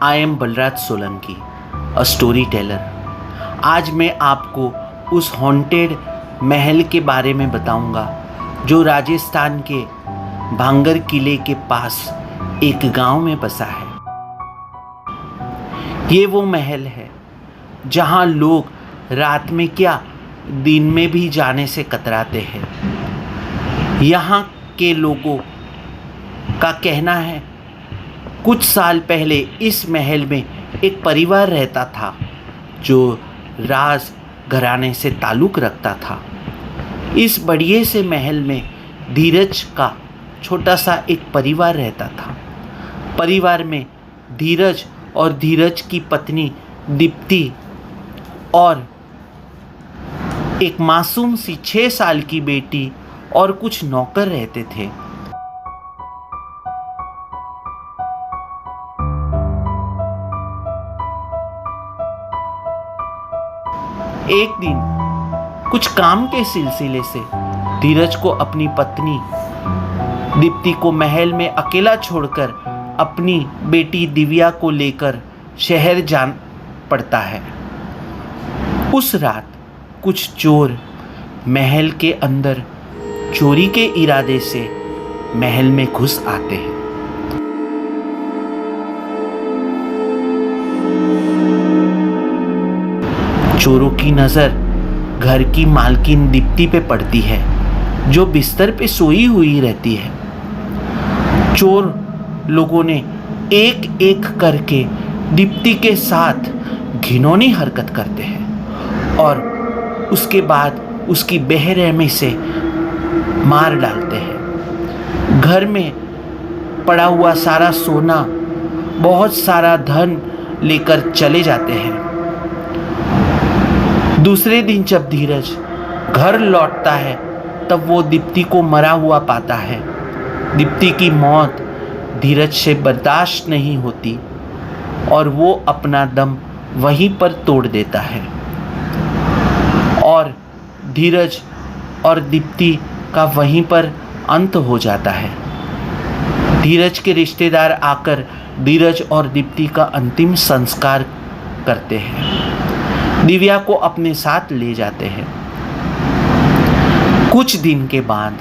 I am Balraj Solanki, a story teller. आज मैं आपको उस हॉन्टेड महल के बारे में बताऊंगा जो राजस्थान के भांगर किले के पास एक गांव में बसा है। ये वो महल है जहां लोग रात में क्या दिन में भी जाने से कतराते हैं। यहाँ के लोगों का कहना है कुछ साल पहले इस महल में एक परिवार रहता था जो राज घराने से ताल्लुक़ रखता था। इस बढ़िया से महल में धीरज का छोटा सा एक परिवार रहता था। परिवार में धीरज और धीरज की पत्नी दीप्ति और एक मासूम सी 6 साल की बेटी और कुछ नौकर रहते थे। एक दिन कुछ काम के सिलसिले से धीरज को अपनी पत्नी दीप्ति को महल में अकेला छोड़कर अपनी बेटी दिव्या को लेकर शहर जान पड़ता है। उस रात कुछ चोर महल के अंदर चोरी के इरादे से महल में घुस आते हैं। चोरों की नज़र घर की मालकिन दीप्ति पे पड़ती है जो बिस्तर पे सोई हुई रहती है। चोर लोगों ने एक एक करके दीप्ति के साथ घिनौनी हरकत करते हैं और उसके बाद उसकी बेरहमी से मार डालते हैं। घर में पड़ा हुआ सारा सोना, बहुत सारा धन लेकर चले जाते हैं। दूसरे दिन जब धीरज घर लौटता है तब वो दीप्ति को मरा हुआ पाता है। दीप्ति की मौत धीरज से बर्दाश्त नहीं होती और वो अपना दम वहीं पर तोड़ देता है और धीरज और दीप्ति का वहीं पर अंत हो जाता है। धीरज के रिश्तेदार आकर धीरज और दीप्ति का अंतिम संस्कार करते हैं। दिव्या को अपने साथ ले जाते हैं। कुछ दिन के बाद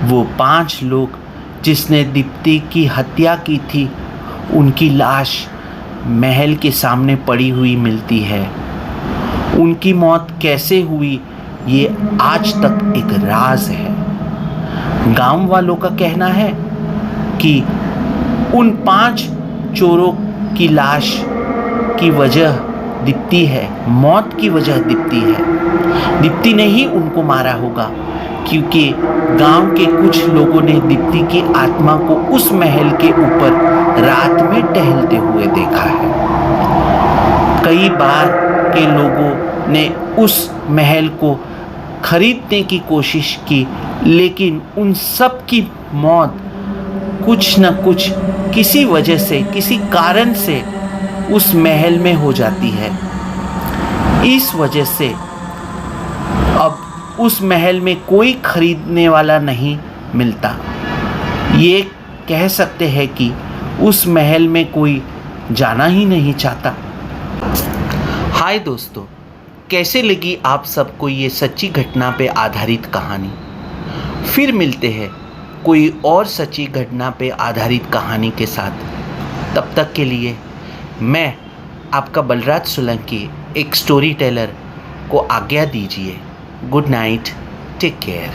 वो 5 लोग जिसने दीप्ति की हत्या की थी उनकी लाश महल के सामने पड़ी हुई मिलती है। उनकी मौत कैसे हुई ये आज तक एक राज है। गांव वालों का कहना है कि उन 5 चोरों की लाश की वजह दीप्ति है, मौत की वजह दीप्ति है। दीप्ति ने ही उनको मारा होगा क्योंकि गांव के कुछ लोगों ने दीप्ति की आत्मा को उस महल के ऊपर रात में टहलते हुए देखा है। कई बार के लोगों ने उस महल को खरीदने की कोशिश की लेकिन उन सब की मौत कुछ न कुछ किसी वजह से, किसी कारण से उस महल में हो जाती है। इस वजह से अब उस महल में कोई खरीदने वाला नहीं मिलता। ये कह सकते हैं कि उस महल में कोई जाना ही नहीं चाहता। हाय दोस्तों, कैसे लगी आप सबको ये सच्ची घटना पे आधारित कहानी। फिर मिलते हैं कोई और सच्ची घटना पे आधारित कहानी के साथ। तब तक के लिए मैं आपका बलराज सोलंकी एक स्टोरी टेलर को आज्ञा दीजिए। Good night, take care.